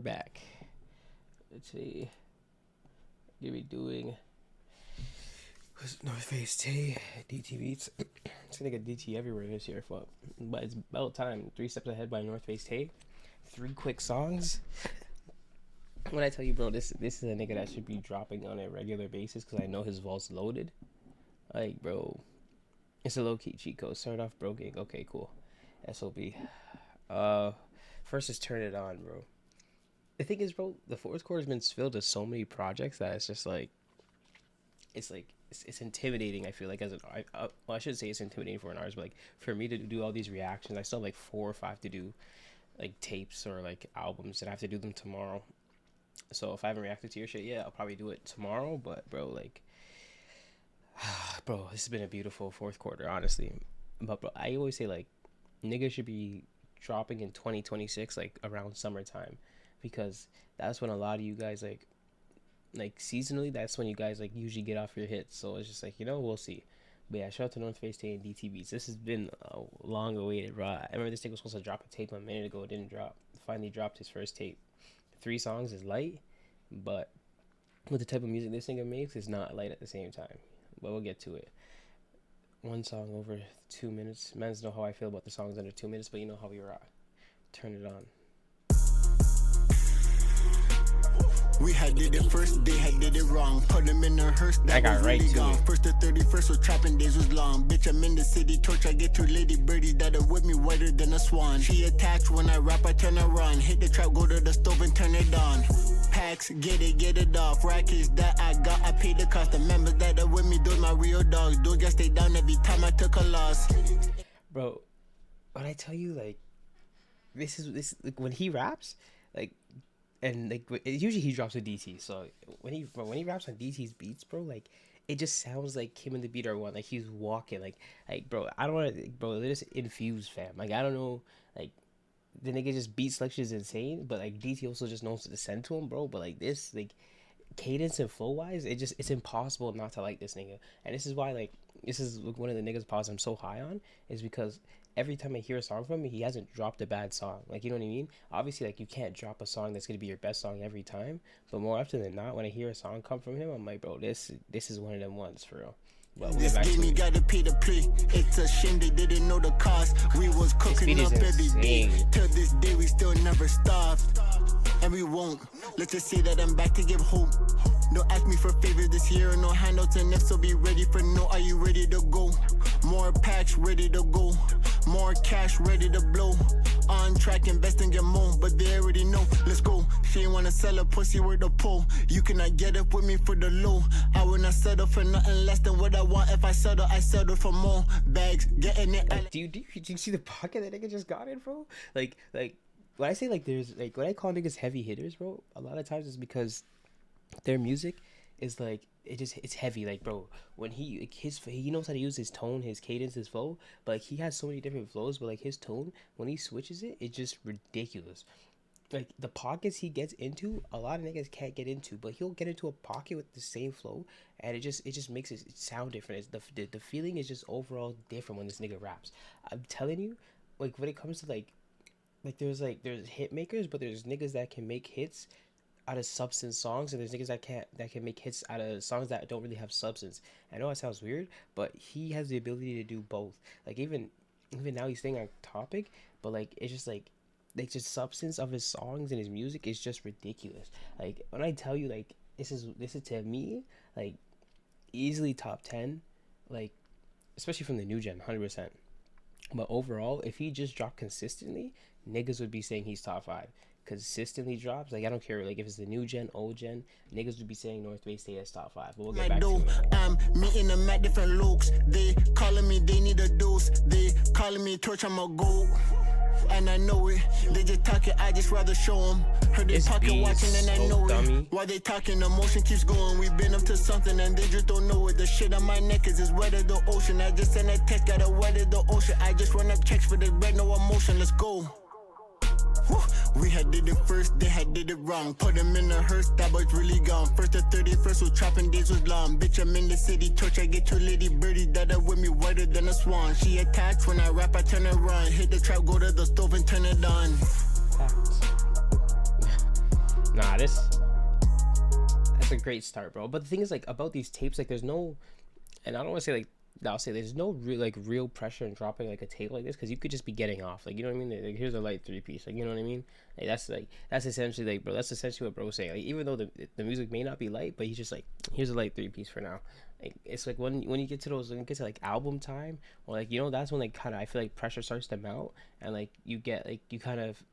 back. Let's see. Gonna be doing North Face Tay, DT Beats. It's gonna get DT everywhere this year, fuck. But it's about time. 3 Steps Ahead by North Face Tay. 3 quick songs. When I tell you, bro, this is a nigga that should be dropping on a regular basis because I know his vault's loaded. Like, bro, it's a low-key cheat code. Start off broken. Okay, cool. SOB. First is Turn It On, bro. The thing is, bro, the fourth quarter has been filled with so many projects that it's just like, it's intimidating. I feel like as an well, I shouldn't say it's intimidating for an artist, but like for me to do all these reactions, I still have like 4 or 5 to do, like tapes or like albums, and I have to do them tomorrow. So if I haven't reacted to your shit yet, I'll probably do it tomorrow. But bro, like, bro, this has been a beautiful fourth quarter, honestly. But bro, I always say like, niggas should be dropping in 2026, like around summertime, because that's when a lot of you guys like seasonally, that's when you guys like usually get off your hits. So it's just like, you know, we'll see. But yeah, shout out to North Face Tay and DT Beats. This has been long awaited, bro. I remember this thing was supposed to drop a tape a minute ago. It didn't drop. Finally dropped his first tape. 3 songs is light, but with the type of music this nigga makes, it's not light at the same time. But we'll get to it. 1 song over 2 minutes. Mans know how I feel about the songs under 2 minutes, but you know how we rock. Turn It On. We had did it first, they had did it wrong. Put them in a hearse, that I got was right really to gone. it. First to 31st, so trapping days was long. Bitch, I'm in the city, torch, I get 2 lady birdies that are with me whiter than a swan. She attached when I rap, I turn around. Hit the trap, go to the stove and turn it on. Packs, get it off. Rackets that I got, I paid the cost. The members that are with me, those my real dogs. Those just stay down every time I took a loss. Bro, when I tell you, like, this like, when he raps, like, and like usually he drops a DT, so when he raps on DT's beats, bro, like it just sounds like him and the beat are one, like he's walking, like bro, I don't want to, bro, they're just infused, fam. Like I don't know, like the nigga just beat selection is insane, but like DT also just knows to send to him, bro. But like this, like cadence and flow wise, it's impossible not to like this nigga, and this is why like this is one of the niggas pods I'm so high on, is because every time I hear a song from him, he hasn't dropped a bad song. Like, you know what I mean? Obviously, like, you can't drop a song that's going to be your best song every time. But more often than not, when I hear a song come from him, I'm like, bro, this is one of them ones, for real. But we'll This game you gotta pay the play. It's a shame they didn't know the cost. We was cooking up every day. Till this day we still never stopped. And we won't. Let's just say that I'm back to give hope. Don't ask me for favors this year, no handouts, and if so, be ready for no. Are you ready to go? More packs ready to go. More cash ready to blow. On track, invest and get more, but they already know. Let's go. She ain't wanna sell a pussy worth a pull. You cannot get up with me for the low. I will not settle for nothing less than what I want. If I settle for more bags. Getting it. Like, do you see the pocket that nigga just got in, bro? Like when I say like there's like when I call niggas heavy hitters, bro, a lot of times it's because their music is like it's heavy. Like, bro, when he knows how to use his tone, his cadence, his flow, but like he has so many different flows, but like his tone, when he switches it, it's just ridiculous. Like the pockets he gets into, a lot of niggas can't get into, but he'll get into a pocket with the same flow, and it just makes it sound different. It's the feeling is just overall different when this nigga raps. I'm telling you, like when it comes to like there's hit makers, but there's niggas that can make hits out of substance songs, and there's niggas that can make hits out of songs that don't really have substance. I know it sounds weird, but he has the ability to do both. Like even now he's staying on topic, but like it's just like just substance of his songs and his music is just ridiculous. Like when I tell you, like this is to me like easily top 10, like especially from the new gen, 100%. But overall, if he just dropped consistently, niggas would be saying he's top 5. Consistently drops, like I don't care, like if it's the new gen, old gen, niggas would be saying North Bay stay as top 5. But we'll get back to it. I'm meeting them at different looks. They calling me, they need a dose. They calling me torch, I'm a goat. And I know it. They just talking, I just rather show them. Heard they pocket watching and I know it. While they talking, the motion keeps going. We've been up to something and they just don't know it. The shit on my neck is as wet as the ocean. I just sent a text, got a wet as the ocean. I just run up checks for the bread, no emotion. Let's go. We had did it first, they had did it wrong. Put them in a hearse, that boy's really gone. First to 31st, so trapping days was long. Bitch, I'm in the city, torch, I get 2 lady birdies that are with me whiter than a swan. She attached when I rap, I turn around. Hit the trap, go to the stove and turn it on. Nah, that's a great start, bro. But the thing is, like, about these tapes, like, there's no, and I don't want to say like, I'll say there's no real pressure in dropping like a tape like this, because you could just be getting off, like, you know what I mean? Like, here's a light 3-piece, like, you know what I mean? Like that's essentially like, bro, that's essentially what bro's saying. Like, even though the music may not be light, but he's just like, here's a light 3-piece for now. Like, it's like when you get to those, when you get to like album time, or like, you know, that's when like kind of I feel like pressure starts to melt, and like you get like, you kind of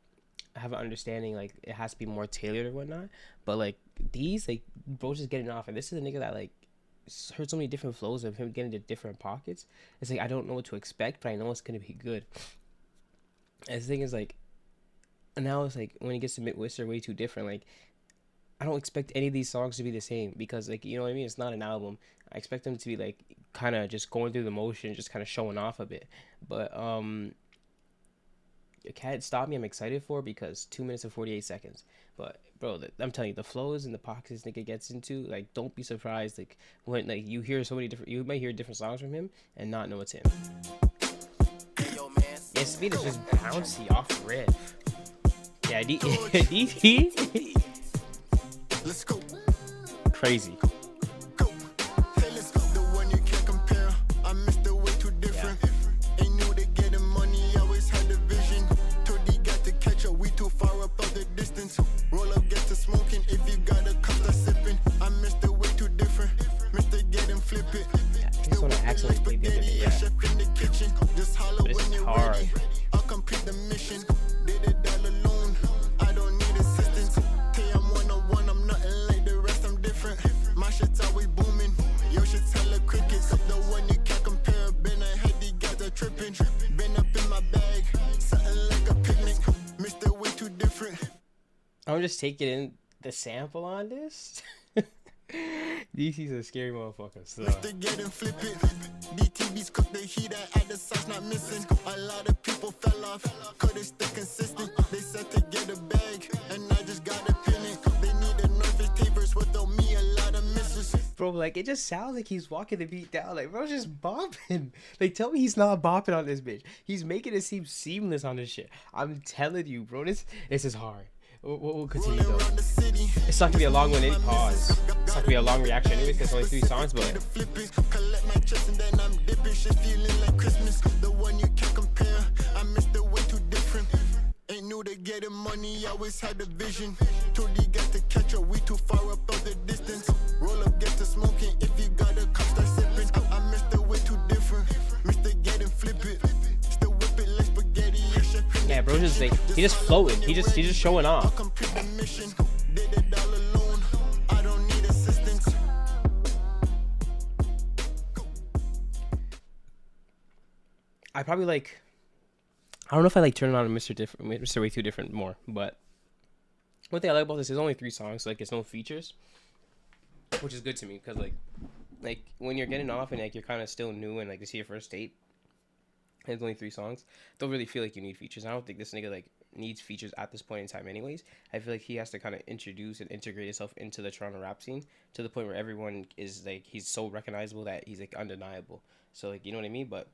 have an understanding like it has to be more tailored or whatnot. But like these, like, bro's just getting off, and this is a nigga that like heard so many different flows of him getting to different pockets. It's like I don't know what to expect, but I know it's gonna be good. And the thing is, like, now it's like when he gets to Midwest, they're way too different. Like, I don't expect any of these songs to be the same, because like, you know what I mean, it's not an album. I expect them to be like kind of just going through the motion, just kind of showing off a bit. But Can't Stop Me, I'm excited for, because 2 minutes and 48 seconds. But bro, I'm telling you, the flows and the pockets this nigga gets into, like, don't be surprised like when like you hear so many different, you might hear different songs from him and not know it's him. Yeah, speed is just bouncy off rip. Yeah, DT. Let's go. Crazy. Hey, let's go. The one you can't compare. I missed the way too different. Ain't new to getting money, always had the vision. Told he got to catch up, we too far up of the distance. Roll up, get to smoking. If you got a cup, start sipping. I missed the way too different. Mr. Get and flip it. Yeah, I just want to actually play the other day, yeah. Chef in the kitchen. Just holler But when it's you're hard. ready. I'll complete the mission. Did it all alone. I don't need assistance. Tell I'm one-on-one, I'm nothing like the rest, I'm different. My shit's always booming. Your shit's hella crickets. The one you can't compare. Been ahead, these guys are tripping. Been up in my bag. Something like a picnic. Mr. Way too different. I'm just taking in the sample on this. DC's a scary motherfucker. So. Mr. Get and flip it. DTV's cook the heat, I add the sauce not missing. A lot of people fell off, couldn't stay consistent. They said to get a bag, and I just got a pin it. They need a North Tapers without me, a lot of misses. Bro, like, it just sounds like he's walking the beat down. Like, bro's just bopping. Like, tell me he's not bopping on this bitch. He's making it seem seamless on this shit. I'm telling you, bro, this is hard. We'll continue though. It's not gonna be a long one. Any pause. It's not gonna be a long reaction anyway, because it's only 3 songs. But Collect my chest and then I'm dipping. Shit feeling like Christmas. The one you can't compare. I missed the way too different. Ain't new to getting money, always had the vision. Told you got to catch up, we too far up of the distance. Roll up, get to smoking. If you got a cup, start sipping. I missed the way too different. Mr. Get and flip it. Still whip it like spaghetti. yeah, bro, just like he just floating. He's just showing off. Complete the mission. Did it all alone. I don't need assistance. I probably like. I don't know if I like turning on Mr. Way Too Different more, but one thing I like about this is only 3 songs, so like it's no features, which is good to me, because like when you're getting off and like you're kind of still new and like this is your first date, and it's only 3 songs, don't really feel like you need features. I don't think this nigga like needs features at this point in time anyways. I feel like he has to kind of introduce and integrate himself into the Toronto rap scene to the point where everyone is like, he's so recognizable that he's like undeniable. So like, you know what I mean? But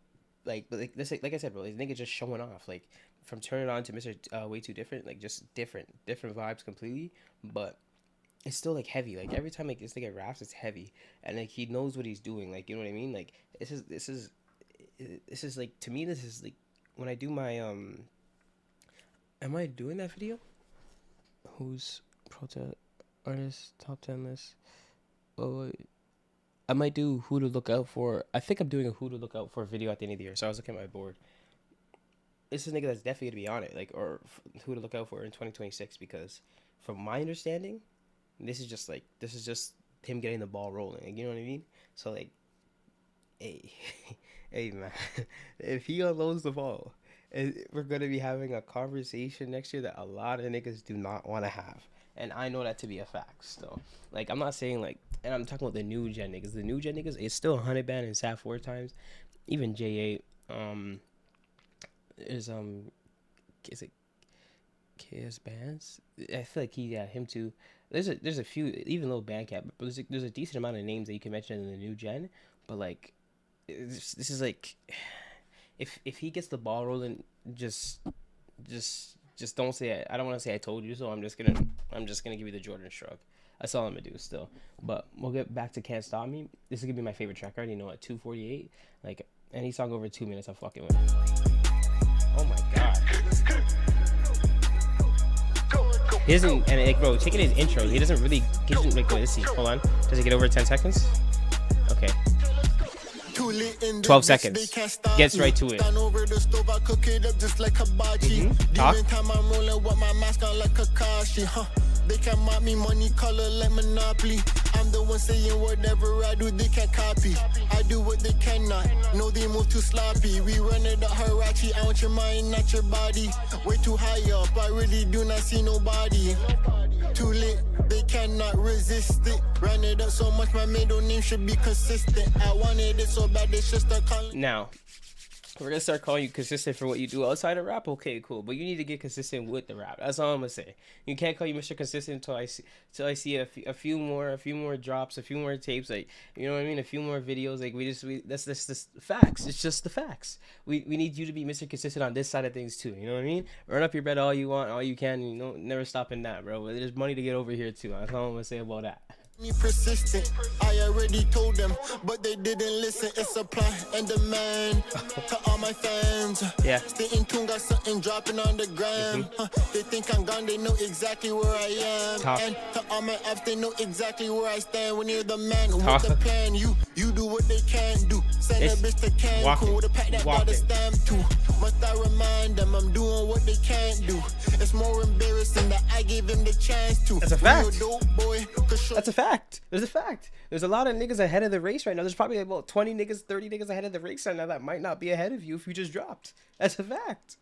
like this, like I said, bro, this nigga just showing off. Like, from Turn It On to Mr. Way Too Different, like just different vibes completely. But it's still like heavy. Like every time like this nigga raps, it's heavy, and like he knows what he's doing. Like, you know what I mean? Like this is like, to me, this is like when I do my am I doing that video? Who's protest artist top 10 list? Oh, I might do who to look out for. I think I'm doing a who to look out for video at the end of the year. So I was looking at my board. This is a nigga that's definitely gonna be on it, like, or who to look out for in 2026. Because from my understanding, this is just him getting the ball rolling. Like, you know what I mean? So like, hey, hey man, if he unloads the ball, we're gonna be having a conversation next year that a lot of niggas do not want to have. And I know that to be a fact. So, like, I'm not saying, like, and I'm talking about the new gen niggas. The new gen niggas, it's still 100 band and Sat 4 times. Even J8, is it KS Bands? I feel like him too. There's a few, even though Bandcamp, but there's a decent amount of names that you can mention in the new gen. But like, this is like, if he gets the ball rolling, just Just don't say it. I don't want to say I told you so. I'm just gonna give you the Jordan shrug. That's all I'm gonna do still. But we'll get back to Can't Stop Me. This is gonna be my favorite track. I already know at 2:48. Like any song over 2 minutes, I'm fucking with. Oh my god. He doesn't, and like, bro, taking his intro, he doesn't really. He doesn't like. Wait, let's see. Hold on. Does it get over 10 seconds? Okay. 12 seconds. Gets right to it. Talk. They can mock me, money color like Monopoly. I'm the one saying whatever I do, they can copy. I do what they cannot. No, they move too sloppy. We run it up Harachi. I want your mind, not your body. Way too high up. I really do not see nobody. Too lit, they cannot resist it. Run it up so much, my middle name should be consistent. I wanted it so bad, they should start calling. Now, we're gonna start calling you consistent for what you do outside of rap. Okay, cool, but you need to get consistent with the rap. That's all I'm gonna say. You can't call you Mr. Consistent until I see a few more drops, a few more tapes, like, you know what I mean, a few more videos. Like that's the facts. It's just the facts. We need you to be Mr. Consistent on this side of things too. You know what I mean? Run up your bread all you want, all you can. You know, never stopping that, bro. There's money to get over here too. That's all I'm gonna say about that. Me persistent, I already told them, but they didn't listen. It's supply and demand to all my fans. Yeah. Stay in tune, got something dropping on the gram. They think I'm gone, they know exactly where I am. Talk. And to all my apps, they know exactly where I stand. When you're the man with the plan, you do what they can't do. Send a bitch to Cancun with a pack that got a stamp too. Must I remind them I'm doing what they can't do? It's more embarrassing that I gave him the chance to. That's a fact. Dope boy, That's a fact. There's a fact. There's a lot of niggas ahead of the race right now. There's probably about 20 niggas, 30 niggas ahead of the race right now that might not be ahead of you if you just dropped. That's a fact.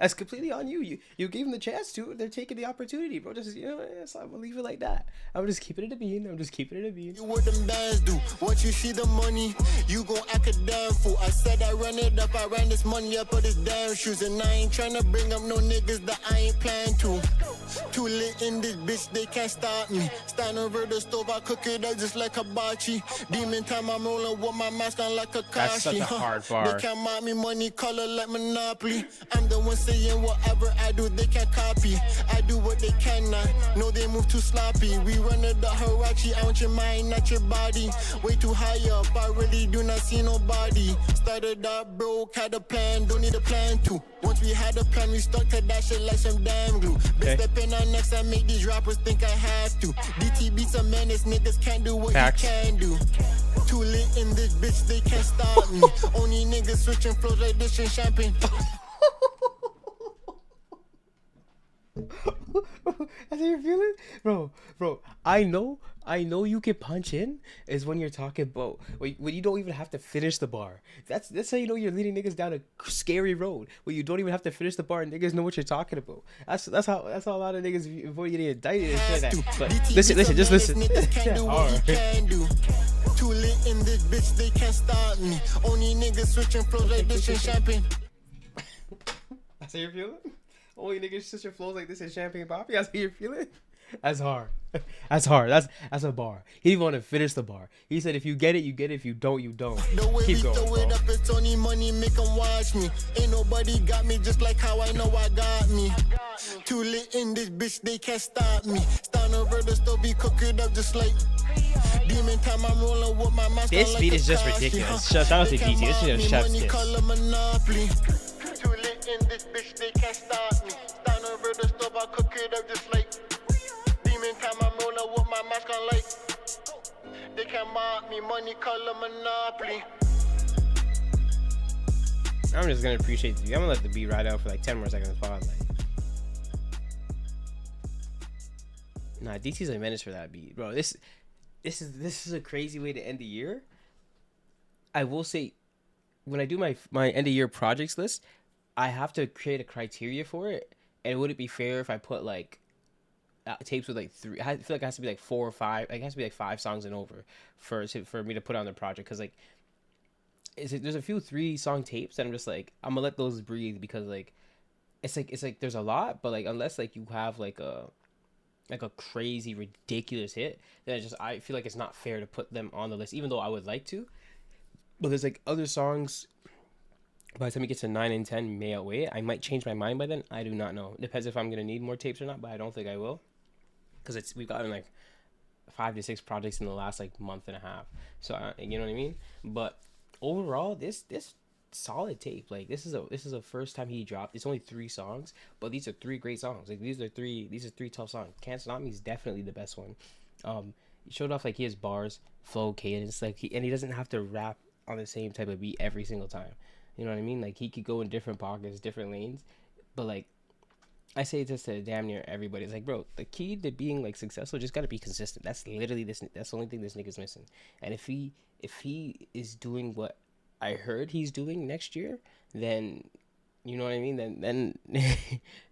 That's completely on you. You gave them the chance to. They're taking the opportunity, bro. Just, you know, I'm gonna leave it like that. I'm just keeping it a bean. What them bands do? Once you see the money, you gon' act a damn fool. I said I run it up. I ran this money up of this damn shoes, and I ain't tryna bring up no niggas that I ain't plan to. Too lit in this bitch, they can't stop me. Stand over the stove, I cook it up just like hibachi. Demon time, I'm rolling with my mask on like a Kashi. That's such a hard bar. They can't mock me, money color like Monopoly. I'm the one saying whatever I do, they can't copy. I do what they cannot. No, they move too sloppy. We run it up Harachi. I want your mind, not your body. Way too high up, I really do not see nobody. Started up broke, had a plan, don't need a plan too. Once we had a plan, we stuck to that shit like some damn glue. Bitch, step in on next, I make these rappers think I have to. DT beats a menace, niggas can't do what he can do. Too lit in this bitch, they can't stop me. Only niggas switching flows like this and champagne. That's how you're feeling, bro. I know you can punch in is when you're talking about when you don't even have to finish the bar. That's how you know you're leading niggas down a scary road where you don't even have to finish the bar and niggas know what you're talking about. That's how a lot of niggas avoid getting indicted and shit like that. But listen, just listen. Too lit in this bitch, they can't stop me. Only niggas switching flows like this and champagne. That's how you're feeling? Only niggas switching flows like this and champagne poppy. That's how you're feeling? That's hard. That's hard. That's a bar. He didn't want to finish the bar. He said, if you get it, you get it. If you don't, you don't. The way Keep we going, throw bro. it up, it's only money, make them watch me. Ain't nobody got me just like how I know I got me. Too lit in this bitch, they can't stop me. Stand over the stove, be cook it up just like demon time. I'm rolling with my mask. This beat is just ridiculous. Shout out to DT. This is a chef's kiss. Monopoly. Too lit in this bitch, they can't stop me. Stand over the stove, I cook it up just like demon time. I'm rolling with my mask on like they can't mock me, money color Monopoly. I'm just gonna appreciate you. I'm gonna let the beat ride out for like 10 more seconds. Like, nah, DT's a menace for that beat, bro. This is a crazy way to end the year. I will say, when I do my end of year projects list, I have to create a criteria for it. And would it be fair if I put like tapes with like 3? I feel like it has to be like 4 or 5. Like, it has to be like 5 songs and over for me to put on the project. Because like, there's a few 3-song tapes that I'm just like, I'm gonna let those breathe, because like it's like there's a lot, but like unless like you have like a crazy ridiculous hit, then I feel like it's not fair to put them on the list, even though I would like to. But there's like other songs By the time he gets to 9 and 10, may outweigh it. I might change my mind by then. I do not know. Depends if I'm gonna need more tapes or not, but I don't think I will, because it's we've gotten like 5 to 6 projects in the last like month and a half. So you know what I mean. But overall, this solid tape. Like this is a first time he dropped. It's only 3 songs, but these are 3 great songs. Like these are 3 tough songs. Can't Stop Me is definitely the best one. He showed off like he has bars, flow, cadence, like and he doesn't have to rap on the same type of beat every single time. You know what I mean? Like he could go in different pockets, different lanes, but like I say this to damn near everybody. It's like, bro, the key to being like successful just gotta be consistent. That's literally this. That's the only thing this nigga's missing. And if he is doing what I heard he's doing next year, then you know what I mean. Then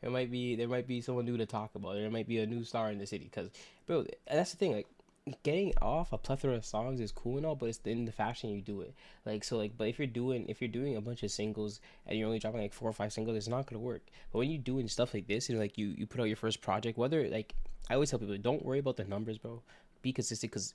there might be someone new to talk about. There might be a new star in the city. Cause, bro, that's the thing. Like getting off a plethora of songs is cool and all, but it's in the fashion you do it. Like so, like, but if you're doing a bunch of singles and you're only dropping like 4 or 5 singles, it's not gonna work. But when you're doing stuff like this and like you put out your first project, whether like I always tell people, don't worry about the numbers, bro. Be consistent because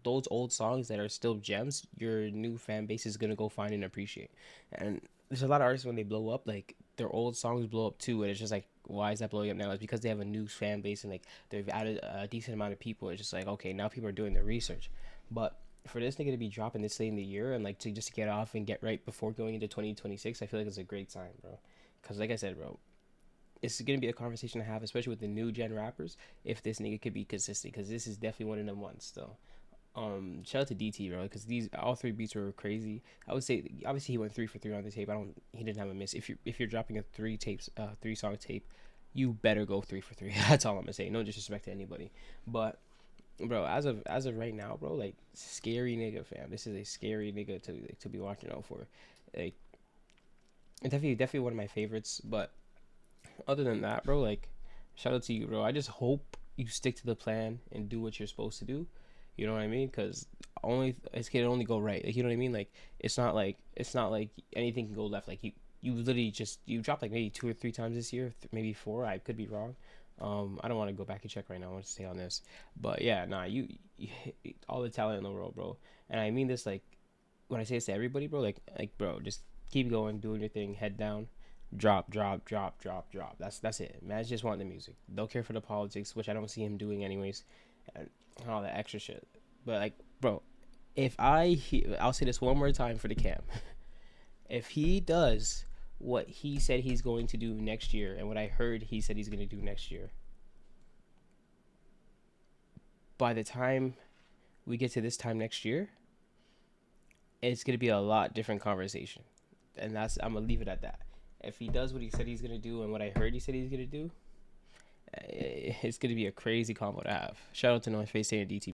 those old songs that are still gems, your new fan base is gonna go find and appreciate. And there's a lot of artists when they blow up, like their old songs blow up too, and it's just like, why is that blowing up now? It's because they have a new fan base and like they've added a decent amount of people. It's just like, okay, now people are doing their research. But for this nigga to be dropping this late in the year and like to just get off and get right before going into 2026, I feel like it's a great sign, bro. Because like I said, bro, it's gonna be a conversation to have, especially with the new gen rappers, if this nigga could be consistent. Because this is definitely one of them ones still. Shout out to DT, bro, because these all 3 beats were crazy. I would say obviously he went 3 for 3 on the tape. He didn't have a miss. If you're dropping a 3 song tape, you better go 3 for 3. That's all I'm gonna say. No disrespect to anybody, but bro, as of right now, bro, like scary nigga, fam. This is a scary nigga to be watching out for. Like definitely one of my favorites. But other than that, bro, like shout out to you, bro. I just hope you stick to the plan and do what you're supposed to do. You know what I mean? Because it can only go right. Like you know what I mean? Like it's not like anything can go left. Like you literally just you dropped like maybe 2 or 3 times this year, maybe 4. I could be wrong. I don't want to go back and check right now. I want to stay on this, but yeah, nah, you all the talent in the world, bro. And I mean this like when I say this to everybody, bro. Like bro, just keep going, doing your thing, head down, drop, drop, drop, drop, drop. That's it. Man, I just want the music. Don't care for the politics, which I don't see him doing anyways, and all that extra shit. But like, bro, I'll say this one more time for the cam. If he does what he said he's going to do next year, and what I heard he said he's going to do next year, by the time we get to this time next year, it's going to be a lot different conversation. And I'm going to leave it at that. If he does what he said he's going to do and what I heard he said he's going to do, it's going to be a crazy combo to have. Shout out to No Face and DT.